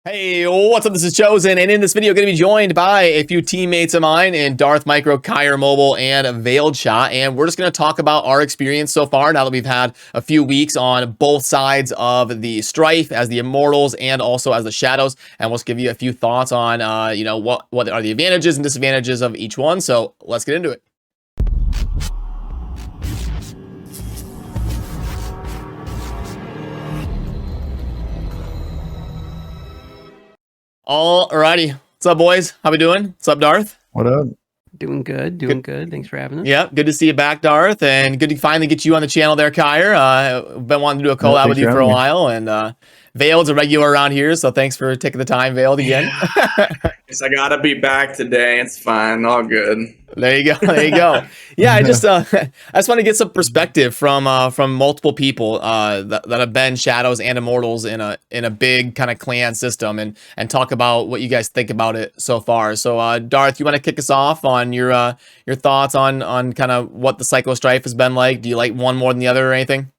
Hey, what's up? This is Chosen, and in this video, going to be joined by a few teammates of mine in Darth Micro, Kyre Mobile, and Veiled Shot, and we're just going to talk about our experience so far now that we've had a few weeks on both sides of the strife as the Immortals and also as the Shadows, and we'll just give you a few thoughts on, what are the advantages and disadvantages of each one. So let's get into it. Alrighty. What's up, boys? How we doing? What's up, Darth? What up? Doing good, good. Thanks for having us. Yeah, good to see you back, Darth, and good to finally get you on the channel there, Kyre. Been wanting to do a collab with you for a while, and Veiled's a regular around here, so thanks for taking the time, Veiled, again. Guess I gotta be back today. It's fine, all good. There you go. There you go. Yeah, I just want to get some perspective from multiple people that have been Shadows and Immortals in a big kind of clan system, and talk about what you guys think about it so far. So, Darth, you want to kick us off on your thoughts on kind of what the Psycho Strife has been like? Do you like one more than the other or anything?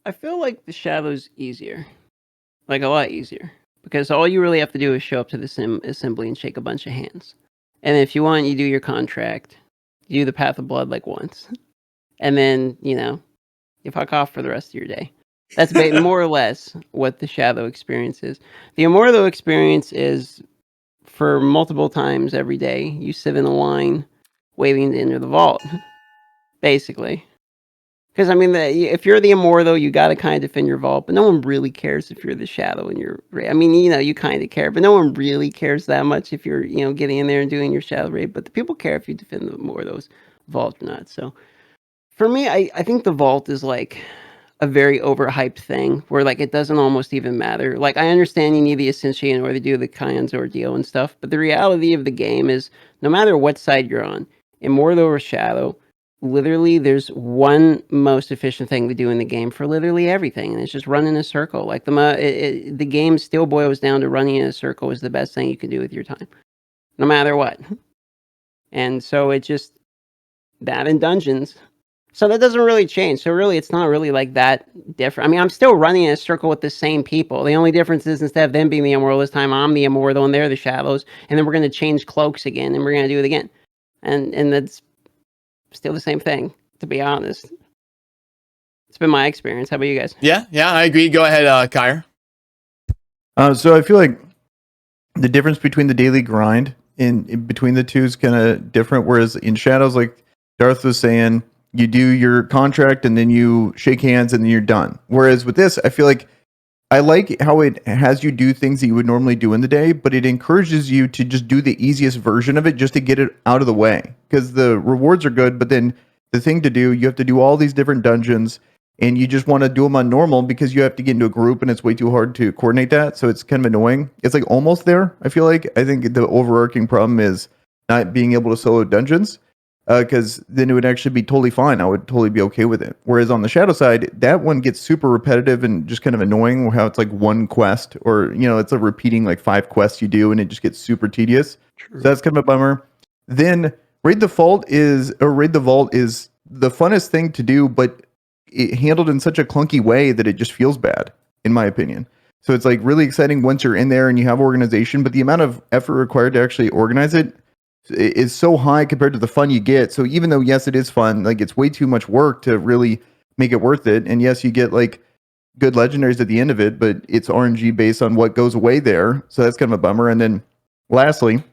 I feel like the Shadow's easier, like a lot easier, because all you really have to do is show up to the assembly and shake a bunch of hands. And if you want, you do your contract, you do the Path of Blood like once, and then, you fuck off for the rest of your day. That's more or less what the Shadow experience is. The Immortal experience is for multiple times every day. You sit in a line waiting to enter the vault, basically. Because, if you're the Immortal, you got to kind of defend your vault, but no one really cares if you're the Shadow and you're... you kind of care, but no one really cares that much if you're, getting in there and doing your Shadow raid, but the people care if you defend the Immortals vault or not. So, for me, I think the vault is, like, a very overhyped thing, where, like, it doesn't almost even matter. Like, I understand you need the Ascension in order to do the Kyan's ordeal and stuff, but the reality of the game is, no matter what side you're on, Immortal or Shadow... literally there's one most efficient thing to do in the game for literally everything, and it's just run in a circle. Like the game still boils down to running in a circle is the best thing you can do with your time, no matter what. And so it just that in dungeons, so that doesn't really change. So really it's not really like that different. I'm still running in a circle with the same people. The only difference is instead of them being the Immortal this time, I'm the Immortal and they're the Shadows, and then we're going to change cloaks again and we're going to do it again, and that's still the same thing, to be honest. It's been my experience. How about you guys? Yeah, I agree. Go ahead, Kyre. So I feel like the difference between the daily grind in between the two is kind of different. Whereas in Shadows, like Darth was saying, you do your contract and then you shake hands and then you're done. Whereas with this, I feel like I like how it has you do things that you would normally do in the day, but it encourages you to just do the easiest version of it just to get it out of the way. Because the rewards are good, but then the thing to do, you have to do all these different dungeons, and you just want to do them on normal because you have to get into a group, and it's way too hard to coordinate that, so it's kind of annoying. It's like almost there, I feel like. I think the overarching problem is not being able to solo dungeons. Because then it would actually be totally fine. I would totally be okay with it. Whereas on the Shadow side, that one gets super repetitive and just kind of annoying, how it's like one quest, or it's a repeating like 5 quests you do, and it just gets super tedious. True. So that's kind of a bummer. Then Raid the Vault is the funnest thing to do, but it handled in such a clunky way that it just feels bad, in my opinion. So it's like really exciting once you're in there and you have organization, but the amount of effort required to actually organize it is so high compared to the fun you get. So even though, yes, it is fun, like it's way too much work to really make it worth it. And yes, you get like good legendaries at the end of it, but it's RNG based on what goes away there. So that's kind of a bummer. And then lastly,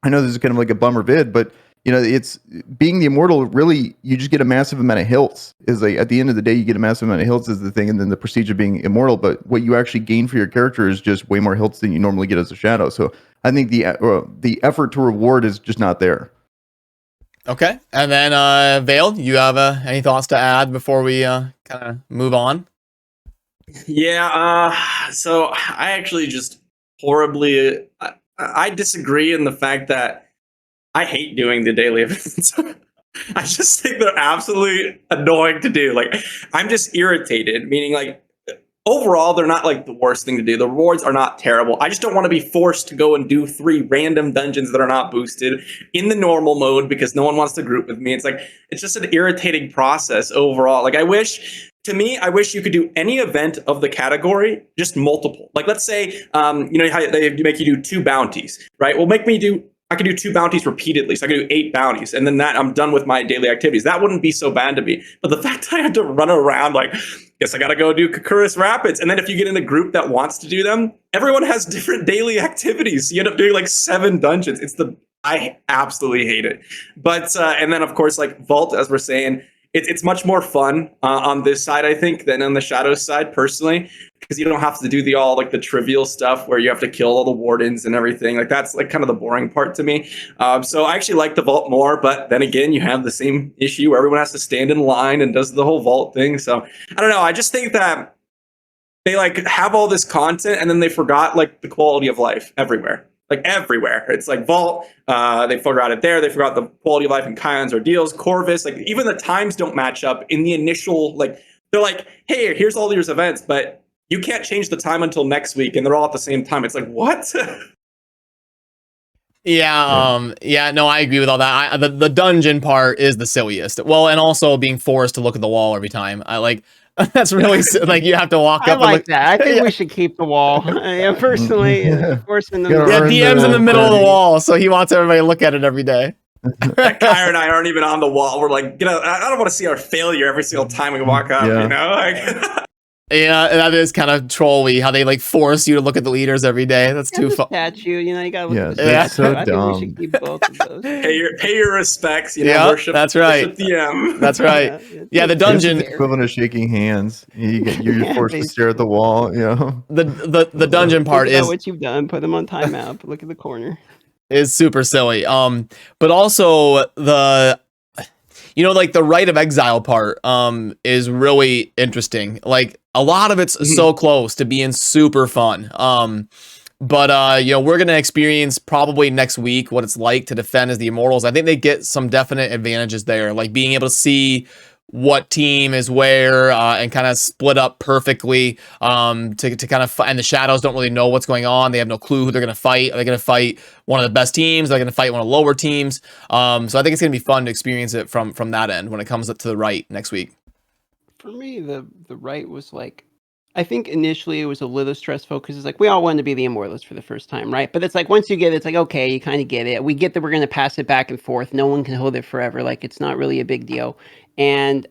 I know this is kind of like a bummer vid, but it's being the Immortal, really, you just get a massive amount of hilts. Is like at the end of the day, you get a massive amount of hilts is the thing, and then the prestige of being Immortal. But what you actually gain for your character is just way more hilts than you normally get as a Shadow. So I think the effort to reward is just not there. Okay, and then Veiled, you have any thoughts to add before we kind of move on? Yeah, so I actually just horribly... I disagree in the fact that I hate doing the daily events. I just think they're absolutely annoying to do. Like, I'm just irritated, meaning like, overall, they're not like the worst thing to do. The rewards are not terrible. I just don't want to be forced to go and do 3 random dungeons that are not boosted in the normal mode because no one wants to group with me. It's like, it's just an irritating process overall. Like, I wish to me, I wish you could do any event of the category, just multiple. Like, let's say, you know how they make you do 2 bounties, right? Well, I could do 2 bounties repeatedly. So I could do 8 bounties, and then I'm done with my daily activities. That wouldn't be so bad to me. But the fact that I had to run around like, guess I got to go do Kakuris Rapids. And then if you get in a group that wants to do them, everyone has different daily activities. So you end up doing like 7 dungeons. I absolutely hate it. But, and then of course, like Vault, as we're saying, it's much more fun on this side, I think, than on the Shadows side, personally, because you don't have to do the trivial stuff where you have to kill all the wardens and everything. Like, that's like kind of the boring part to me. So I actually like the Vault more, but then again, you have the same issue where everyone has to stand in line and does the whole Vault thing. So I don't know. I just think that they like have all this content and then they forgot like the quality of life everywhere. Like everywhere. It's like Vault, they forgot it there. They forgot the quality of life in Kion's Ordeals, Corvus. Like, even the times don't match up in the initial, like, they're like, hey, here's all these events, but you can't change the time until next week, and they're all at the same time. It's like, what? Yeah, no, I agree with all that. The dungeon part is the silliest. Well, and also being forced to look at the wall every time. I like that's really like you have to walk I up. like and look, that. I think yeah. we should keep the wall. Yeah, personally, forcing them. Yeah, Yeah, earn DM's in the the middle of the credit. wall, so he wants everybody to look at it every day. Kyra and I aren't even on the wall. We're like, I don't want to see our failure every single time we walk up, Yeah. you know? Like, Yeah, that is kind of trolly how they like force you to look at the leaders every day. That's too fun. Statue, you know, you gotta look Yeah, at the that's statue. so I think we dumb. should keep both of those. pay your respects, you know, Yeah, worship. that's right. Worship the M. That's right. Yeah, the It's dungeon. the equivalent of shaking hands. You're Yeah, forced to stare at the wall. You know. The dungeon part Think about is what you've done. Put them on timeout. Look at the corner. super silly. But also like the Rite of Exile part is really interesting. Like, a lot of it's so close to being super fun. But we're gonna experience probably next week what it's like to defend as the Immortals. I think they get some definite advantages there, like being able to see what team is where and kind of split up perfectly to kind of and the Shadows don't really know what's going on. They have no clue who they're going to fight. Are they going to fight one of the best teams? Are they going to fight one of the lower teams? So I think it's going to be fun to experience it from that end when it comes up to the Rite next week. For me, the Rite was like, I think initially it was a little stressful because it's like we all wanted to be the Immortals for the first time, right? But it's like once you get it, it's like, okay, you kind of get it. We get that we're going to pass it back and forth. No one can hold it forever. Like, it's not really a big deal. And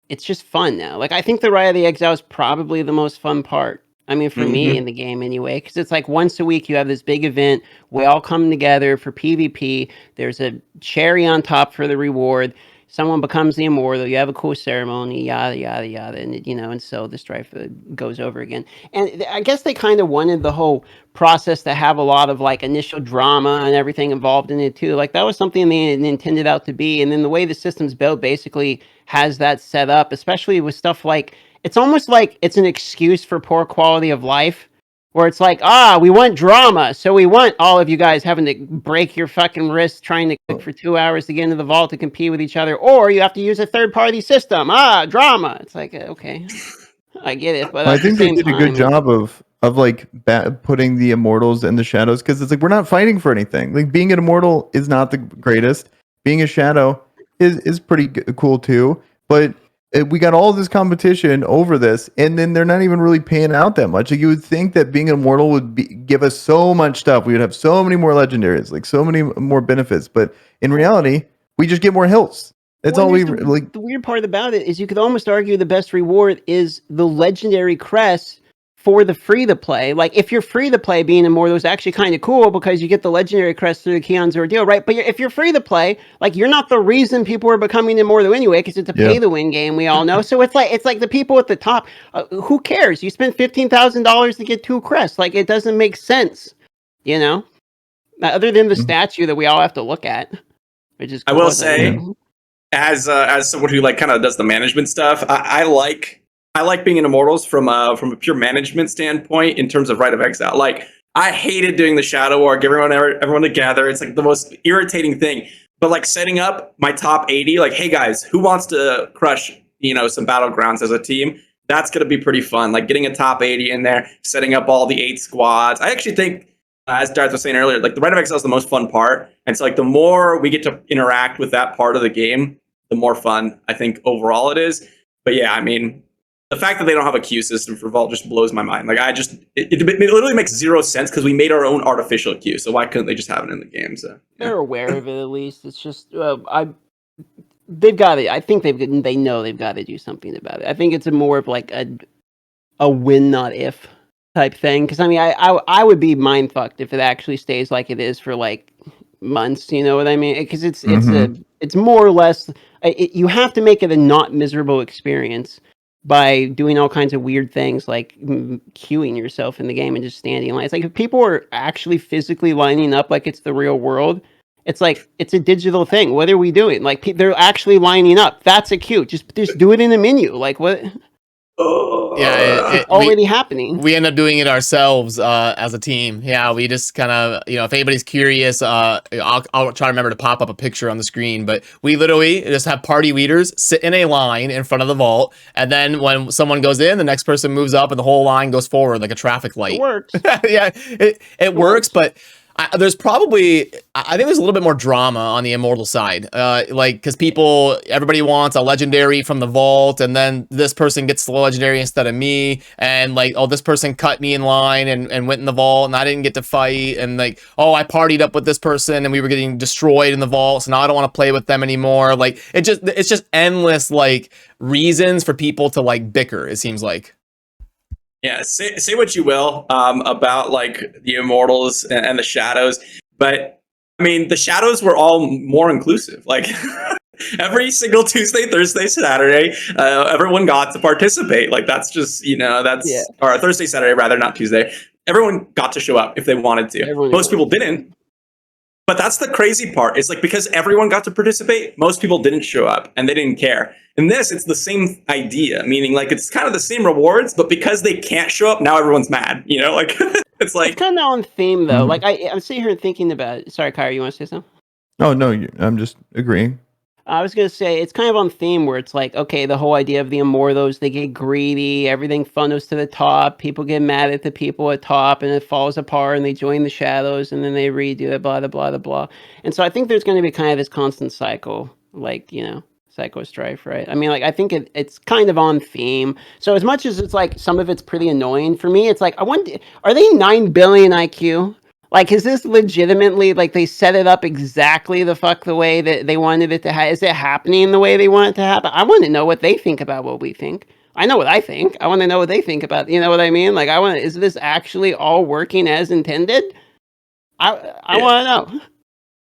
it's just fun now. Like, I think the Rite of the Exile is probably the most fun part. I mean, for me in the game anyway, because it's like once a week you have this big event. We all come together for PvP. There's a cherry on top for the reward. Someone becomes the Immortal, you have a cool ceremony, yada, yada, yada, and, and so the strife goes over again. And I guess they kind of wanted the whole process to have a lot of, like, initial drama and everything involved in it, too. Like, that was something they intended out to be, and then the way the system's built basically has that set up, especially with stuff like, it's almost like it's an excuse for poor quality of life. Where it's like, we want drama, so we want all of you guys having to break your fucking wrists trying to click for 2 hours to get into the vault to compete with each other, or you have to use a third-party system. Drama. It's like, okay, I get it, but I think they did a good job of like putting the Immortals and the Shadows, because it's like we're not fighting for anything. Like, being an Immortal is not the greatest. Being a Shadow is pretty cool too, but we got all this competition over this, and then they're not even really paying out that much. Like, you would think that being Immortal would give us so much stuff. We would have so many more legendaries, like so many more benefits. But in reality, we just get more hills. That's all we like. The weird part about it is you could almost argue the best reward is the legendary crest for the free to play. Like, if you're free to play, being Immortal is actually kind of cool because you get the legendary crest through the Kion's Ordeal, right? But if you're free to play, like, you're not the reason people are becoming Immortal anyway, because it's a pay to win game, we all know. So it's like the people at the top, who cares? You spent $15,000 to get 2 crests. Like, it doesn't make sense, other than the statue that we all have to look at, which is cool. I will say, as someone who like kind of does the management stuff, I like being in Immortals from a pure management standpoint in terms of Rite of Exile. Like, I hated doing the Shadow War, get everyone together. It's like the most irritating thing. But like setting up my top 80, like, hey guys, who wants to crush, some battlegrounds as a team? That's going to be pretty fun. Like, getting a top 80 in there, setting up all the 8 squads. I actually think, as Darth was saying earlier, like, the Rite of Exile is the most fun part. And so, like, the more we get to interact with that part of the game, the more fun I think overall it is. But yeah, I mean, the fact that they don't have a queue system for Vault just blows my mind. Like, it literally makes zero sense because we made our own artificial queue. So why couldn't they just have it in the game? So yeah. They're aware of it at least. It's just they've got it. I think they know they've got to do something about it. I think it's more of like a win not if type thing. Because I mean, I would be mind fucked if it actually stays like it is for like months. You know what I mean? Because it's more or less you have to make it a not miserable experience by doing all kinds of weird things like queuing yourself in the game and just standing in line. It's like if people are actually physically lining up like it's the real world, it's like it's a digital thing. What are we doing? Like they're actually lining up. That's a queue. Just do it in the menu. Like what? Yeah, It's already happening. We end up doing it ourselves as a team. Yeah, we just kind of, if anybody's curious, I'll try to remember to pop up a picture on the screen. But we literally just have party leaders sit in a line in front of the vault, and then when someone goes in, the next person moves up, and the whole line goes forward like a traffic light. It works. Yeah, it works, but. There's probably, I think there's a little bit more drama on the Immortal side, like because everybody wants a legendary from the vault, and then this person gets the legendary instead of me, and like, oh, this person cut me in line and went in the vault, and I didn't get to fight, and like, oh, I partied up with this person, and we were getting destroyed in the vault, so now I don't want to play with them anymore. Like, it's just endless like reasons for people to like bicker. It seems like. Yeah, say what you will about like the Immortals and the Shadows, but I mean the Shadows were all more inclusive. Like every single Tuesday, Thursday, Saturday, everyone got to participate. Like that's just or Thursday, Saturday rather, not Tuesday. Everyone got to show up if they wanted to. Most people didn't. But that's the crazy part. It's like because everyone got to participate, most people didn't show up and they didn't care. In this, it's the same idea, meaning like it's kind of the same rewards, but because they can't show up, now everyone's mad. Like it's like it's kind of on theme though. Like I'm sitting here thinking about it. Sorry, Kyra, you want to say something? Oh no, I'm just agreeing. I was going to say, it's kind of on theme where it's like, okay, the whole idea of the Immortals, they get greedy, everything funnels to the top, people get mad at the people at top, and it falls apart, and they join the Shadows, and then they redo it, blah, blah, blah, blah. And so I think there's going to be kind of this constant cycle, like, psycho strife, right? I mean, like, I think it's kind of on theme. So as much as it's like, some of it's pretty annoying for me, it's like, I wonder, are they 9 billion IQ? Like, is this legitimately, like, they set it up exactly the way that they wanted it to happen? Is it happening the way they want it to happen? I want to know what they think about what we think. I know what I think. I want to know what they think about, you know what I mean? Like, is this actually all working as intended? I want to know.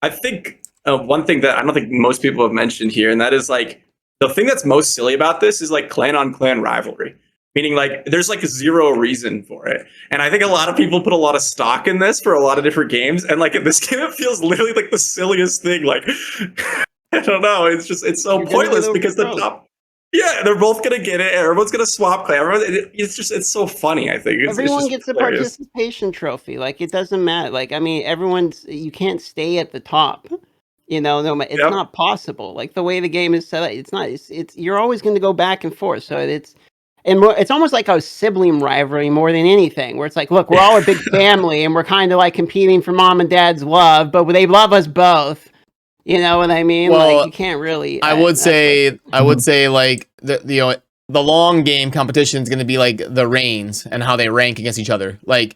I think one thing that I don't think most people have mentioned here, and that is, like, the thing that's most silly about this is, like, clan-on-clan rivalry. Meaning, like, there's, like, zero reason for it. And I think a lot of people put a lot of stock in this for a lot of different games. And, like, in this game, it feels literally like the silliest thing. Like, I don't know. It's so pointless because the top... Yeah, they're both going to get it. Everyone's going to swap clan. It's so funny, I think. Everyone gets a participation trophy. Like, it doesn't matter. Like, I mean, you can't stay at the top. It's not possible. Like, the way the game is set up, it's not. You're always going to go back and forth. So it's almost like a sibling rivalry more than anything, where it's like, look, we're all a big family, and we're kind of like competing for mom and dad's love, but they love us both. You know what I mean? Well, like, you can't really. I would say like the long game competition is going to be like the reigns and how they rank against each other. Like,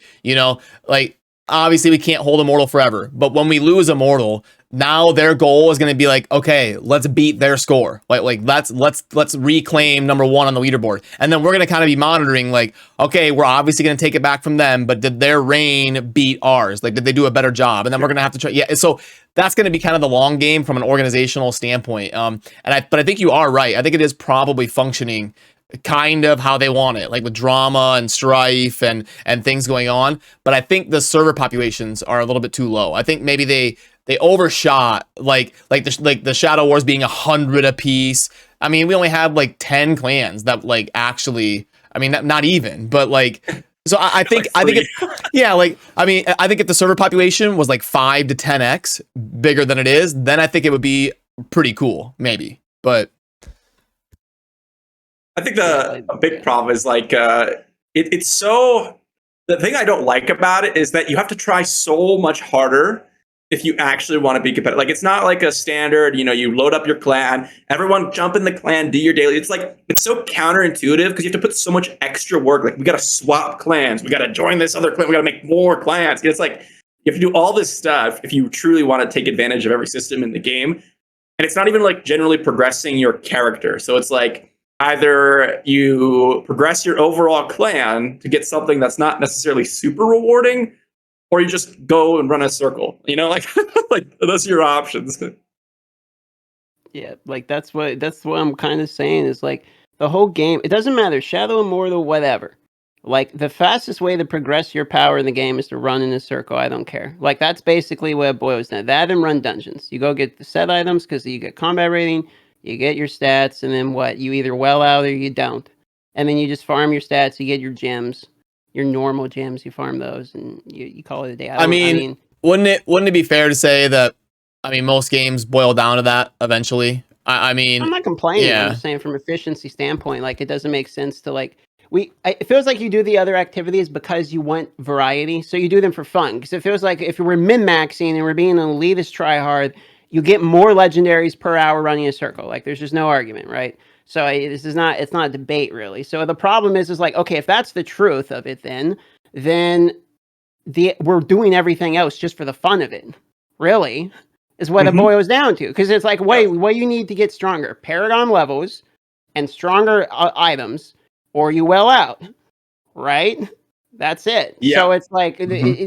like obviously we can't hold Immortal forever, but when we lose Immortal, now their goal is going to be like, okay, let's beat their score. Like let's reclaim number 1 on the leaderboard. And then we're going to kind of be monitoring like, okay, we're obviously going to take it back from them, but did their reign beat ours? Like, did they do a better job? And then we're going to have to try. Yeah. So that's going to be kind of the long game from an organizational standpoint. But I think you are right. I think it is probably functioning kind of how they want it, like with drama and strife and things going on. But I think the server populations are a little bit too low. I think maybe they overshot like the Shadow Wars being 100 apiece. I mean, we only had like 10 clans that like actually, I mean, not even, but like, so I think yeah, like, I mean, I think if the server population was like 5 to 10x bigger than it is, then I think it would be pretty cool, maybe. But I think a big problem is like it's so. The thing I don't like about it is that you have to try so much harder if you actually want to be competitive. Like, it's not like a standard, you load up your clan, everyone jump in the clan, do your daily. It's like, it's so counterintuitive because you have to put so much extra work. Like, we got to swap clans. We got to join this other clan. We got to make more clans. It's like, you have to do all this stuff if you truly want to take advantage of every system in the game. And it's not even like generally progressing your character. So it's like, either you progress your overall clan to get something that's not necessarily super rewarding, or you just go and run a circle, like those are your options. Yeah, like that's what I'm kind of saying is like the whole game. It doesn't matter, Shadow, Immortal, whatever. Like the fastest way to progress your power in the game is to run in a circle. I don't care. Like that's basically what it boils down. That and run dungeons. You go get the set items because you get combat rating, you get your stats, and then what? You either well out or you don't. And then you just farm your stats. You get your gems, your normal gems. You farm those, and you call it a day. I mean, wouldn't it be fair to say that? I mean, most games boil down to that eventually. I mean, I'm not complaining. yeah. I'm just saying from efficiency standpoint, like it doesn't make sense to like it feels like you do the other activities because you want variety, so you do them for fun. Because it feels like if we're min-maxing and we're being an elitist tryhard, you get more legendaries per hour running a circle. Like there's just no argument, right? So it's not a debate really. So the problem is like, okay, if that's the truth of it, then we're doing everything else just for the fun of it, really, is what it boils down to. Because it's like, wait, what you need to get stronger? Paragon levels and stronger items, or you well out, right? That's it. Yeah. So it's like,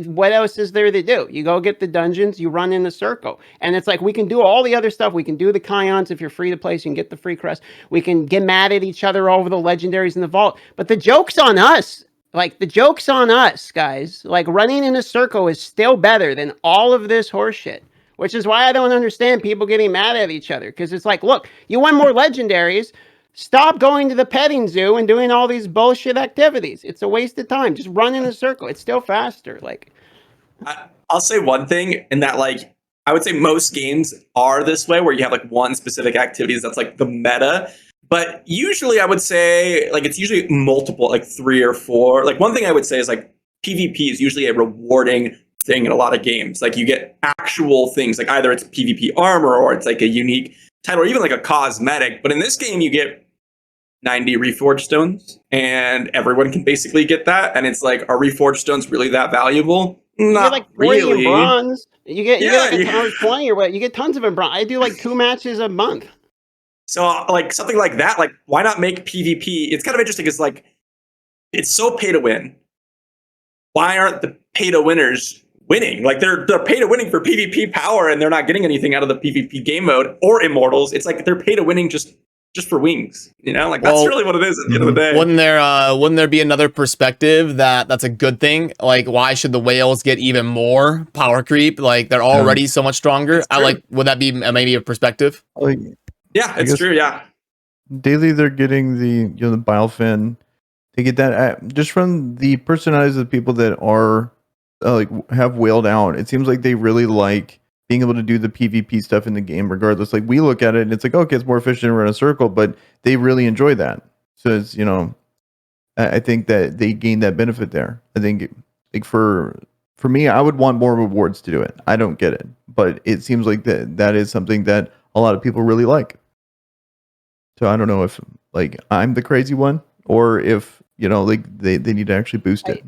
what else is there to do? You go get the dungeons, you run in the circle. And it's like, we can do all the other stuff. We can do the Kions if you're free to play, so you can get the free crest. We can get mad at each other over the legendaries in the vault. But the joke's on us. Like, the joke's on us, guys. Like, running in a circle is still better than all of this horseshit. Which is why I don't understand people getting mad at each other. Because it's like, look, you want more legendaries. Stop going to the petting zoo and doing all these bullshit activities. It's a waste of time. Just run in a circle. It's still faster. Like, I'll say one thing in that, like, I would say most games are this way, where you have like one specific activities that's like the meta. But usually I would say like it's usually multiple, like 3 or 4. Like one thing I would say is like PvP is usually a rewarding thing in a lot of games. Like you get actual things, like either it's PvP armor or it's like a unique title or even like a cosmetic. But in this game, you get 90 reforged stones and everyone can basically get that. And it's like, are reforged stones really that valuable? you Not get like 40 in really. bronze. You get like a Yeah, ton of 20 or what? You get tons of in bronze. I do like 2 matches a month. So like something like that, like why not make PvP? It's kind of interesting. It's like, it's so pay to win. Why aren't the pay to winners winning? Like they're pay to winning for PvP power and they're not getting anything out of the PvP game mode or Immortals. It's like they're pay to winning just for wings, like that's really what it is at the end of the day. Wouldn't there be another perspective that's a good thing? Like, why should the whales get even more power creep? Like they're already so much stronger. Would that be maybe a perspective? Like, yeah, it's true. Yeah. Daily, they're getting the bile fin. They get that just from the personalities of the people that are like have whaled out. It seems like they really like being able to do the PvP stuff in the game, regardless. Like we look at it and it's like, okay, it's more efficient to run a circle, but they really enjoy that. So it's I think that they gain that benefit there. I think like for me, I would want more rewards to do it. I don't get it, but it seems like that is something that a lot of people really like. So I don't know if like I'm the crazy one or if like they need to actually boost it.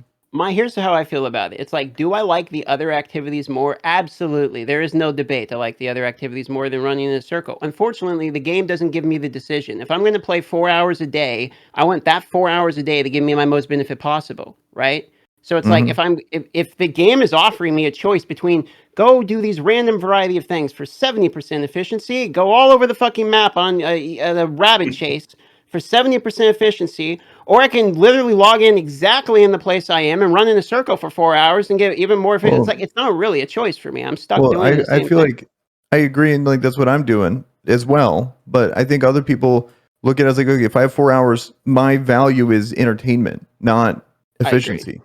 Here's how I feel about it. It's like, do I like the other activities more? Absolutely. There is no debate. I like the other activities more than running in a circle. Unfortunately, the game doesn't give me the decision. If I'm going to play 4 hours a day, I want that 4 hours a day to give me my most benefit possible, right? So it's like if the game is offering me a choice between go do these random variety of things for 70% efficiency, go all over the fucking map on a rabbit chase for 70% efficiency, or I can literally log in exactly in the place I am and run in a circle for 4 hours and get even more efficient. It's like, it's not really a choice for me. I'm stuck doing the same I feel thing. like I agree, and like that's what I'm doing as well. But I think other people look at it as like, okay, if I have 4 hours, my value is entertainment, not efficiency.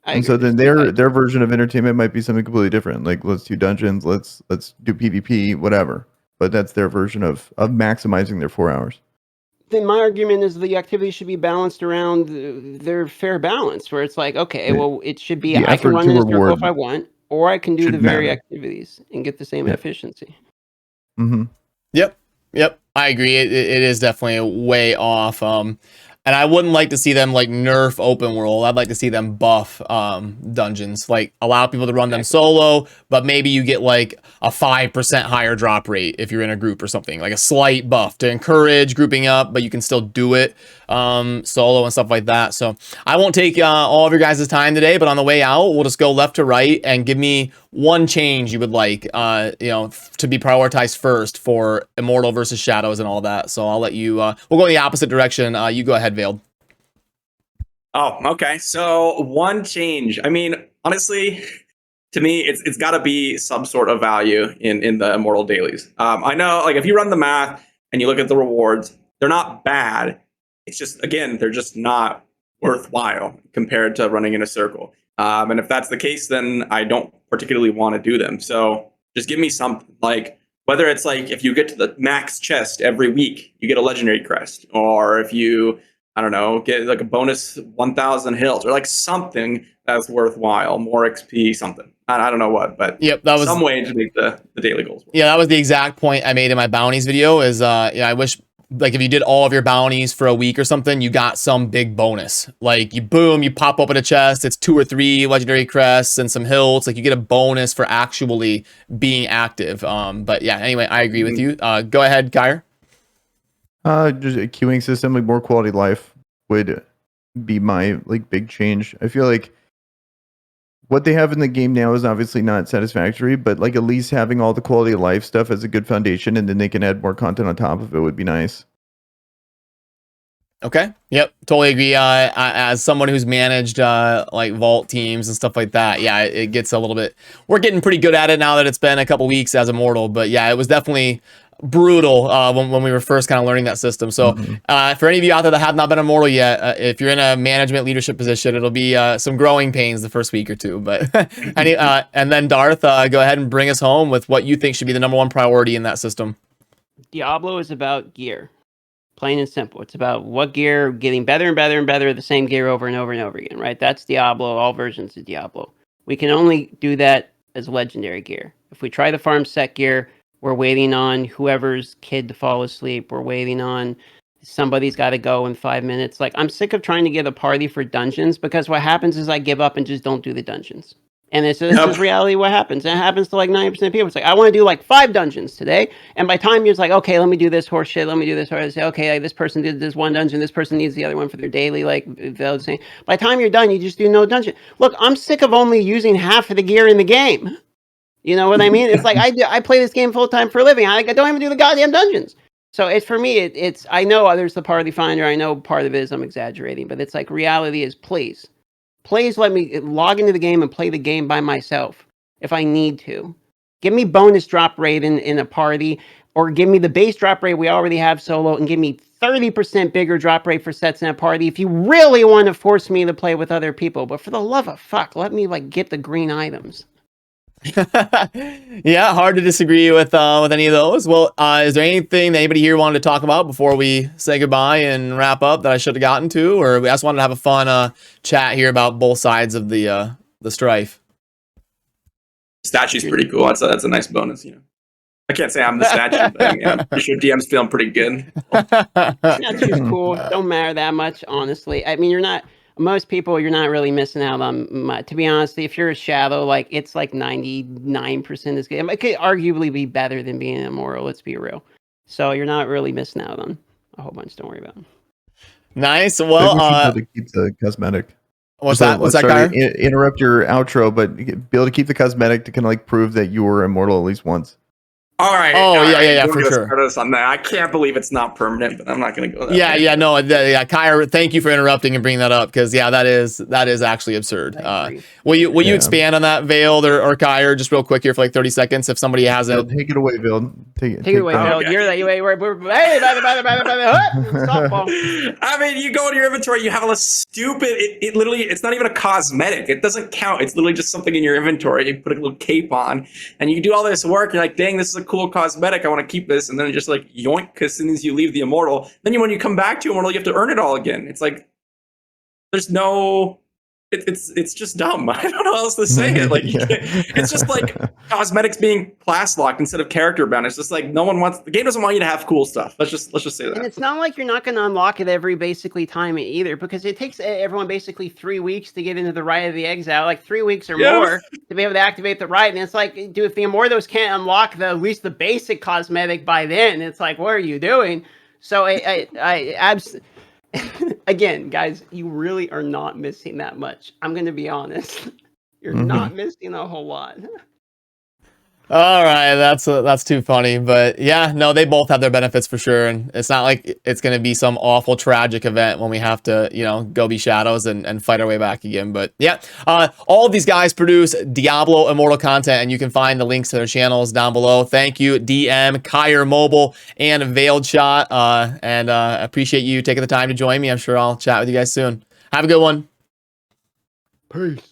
And so then their version of entertainment might be something completely different. Like let's do dungeons, let's do PvP, whatever. But that's their version of maximizing their 4 hours. Then my argument is the activity should be balanced around their fair balance, where it's like, okay, well, it should be I can run in a circle if I want, or I can do Should the very matter. activities and get the same Yeah. efficiency. Mm-hmm. Yep, I agree. It is definitely way off. And I wouldn't like to see them like nerf open world. I'd like to see them buff dungeons, like allow people to run them solo, but maybe you get like a 5% higher drop rate if you're in a group or something, like a slight buff to encourage grouping up, but you can still do it solo and stuff like that. So I won't take all of your guys' time today, but on the way out, we'll just go left to right and give me one change you would like, to be prioritized first for Immortal versus Shadows and all that. So I'll let you, we'll go in the opposite direction. You go ahead, Veiled. Oh, okay. So one change. I mean, honestly, to me, it's got to be some sort of value in the Immortal dailies. I know, like, if you run the math and you look at the rewards, they're not bad. It's just, again, they're just not worthwhile compared to running in a circle. And if that's the case, then I don't particularly want to do them. So just give me something, like, whether it's like if you get to the max chest every week, you get a legendary crest, or if you, I don't know, get like a bonus 1,000 hills, or like something that's worthwhile, more XP, something. I don't know what, but Yep, that was some way to make the daily goals work. Yeah, that was the exact point I made in my bounties video. Is I wish, like, if you did all of your bounties for a week or something, you got some big bonus. Like, you pop open a chest, it's 2 or 3 legendary crests and some hills. Like, you get a bonus for actually being active. But yeah, anyway, I agree with you. Go ahead, Kyre. Just a queuing system, like more quality life would be my like big change. I feel like what they have in the game now is obviously not satisfactory, but like at least having all the quality of life stuff as a good foundation, and then they can add more content on top of it would be nice. Okay. Yep. Totally agree. As someone who's managed like vault teams and stuff like that, yeah, it gets a little bit. We're getting pretty good at it now that it's been a couple weeks as Immortal, but yeah, it was definitely brutal when we were first kind of learning that system. So for any of you out there that have not been Immortal yet, if you're in a management leadership position, it'll be some growing pains the first week or two. But and then Darth, go ahead and bring us home with what you think should be the #1 priority in that system. Diablo is about gear. Plain and simple. It's about what gear, getting better and better and better, the same gear over and over and over again, right? That's Diablo, all versions of Diablo. We can only do that as legendary gear. If we try to farm set gear, we're waiting on whoever's kid to fall asleep. We're waiting on somebody's got to go in 5 minutes. Like, I'm sick of trying to get a party for dungeons, because what happens is I give up and just don't do the dungeons. And this is reality what happens. And it happens to like 90% of people. It's like, I want to do like 5 dungeons today. And by the time you're like, okay, let me do this horse shit. Let me do this horse. Okay, like, this person did this one dungeon. This person needs the other one for their daily. Like, they'll say, by the time you're done, you just do no dungeon. Look, I'm sick of only using half of the gear in the game. You know what I mean? It's like, I play this game full time for a living. I don't even do the goddamn dungeons. So it's, for me, it's, I know there's the party finder. I know part of it is I'm exaggerating, but it's like, reality is, please let me log into the game and play the game by myself if I need to. Give me bonus drop rate in a party, or give me the base drop rate we already have solo, and give me 30% bigger drop rate for sets in a party if you really want to force me to play with other people. But for the love of fuck, let me like get the green items. Yeah, hard to disagree with any of those. Well, is there anything that anybody here wanted to talk about before we say goodbye and wrap up that I should have gotten to, or we just wanted to have a fun chat here about both sides of the strife? Statue's pretty cool. That's a nice bonus, you know. I can't say I'm the statue, but I mean, I'm pretty sure DM's feeling pretty good. Statue's cool. Don't matter that much, honestly. I mean, most people, you're not really missing out on much. To be honest, if you're a shadow, like, it's like 99% as good. It could arguably be better than being Immortal, let's be real. So you're not really missing out on a whole bunch. Don't worry about it. Nice. Well, to keep the cosmetic. What's that, Kyre? Interrupt your outro, but be able to keep the cosmetic to kind of like prove that you were Immortal at least once. All right. Yeah, for sure. Start us on that. I can't believe it's not permanent, but I'm not going to go there. Yeah, Kyre, thank you for interrupting and bringing that up, because that is actually absurd. Will you expand on that, Veiled or Kyre, just real quick here for like 30 seconds if somebody has it? Take it away, Veiled. Take it away, Veiled. Okay. You're that. Softball. I mean, you go into your inventory, you have a stupid. It literally, it's not even a cosmetic. It doesn't count. It's literally just something in your inventory. You put a little cape on, and you do all this work. You're like, dang, this is a cool cosmetic. I want to keep this, and then it just like yoink, because as soon as you leave the Immortal, then when you come back to Immortal, you have to earn it all again. It's like there's no it's just dumb. I don't know how else to say it. Like Yeah. it's just like cosmetics being class locked instead of character bound. It's just like no one wants the game doesn't want you to have cool stuff. Let's just say And that. it's not like you're not going to unlock it every basically time either, because it takes everyone basically 3 weeks to get into the Rite of the Exile, like 3 weeks or Yeah. more to be able to activate the Rite. And it's like, dude, if the Immortals can't unlock at least the basic cosmetic by then, it's like, what are you doing? So again, guys, you really are not missing that much. I'm going to be honest. You're not missing a whole lot. All right, that's too funny, but yeah, no, they both have their benefits for sure, and it's not like it's going to be some awful tragic event when we have to, go be shadows and fight our way back again. But yeah, all of these guys produce Diablo Immortal content, and you can find the links to their channels down below. Thank you, DM, Kyr Mobile, and Veiled Shot, and appreciate you taking the time to join me. I'm sure I'll chat with you guys soon. Have a good one. Peace.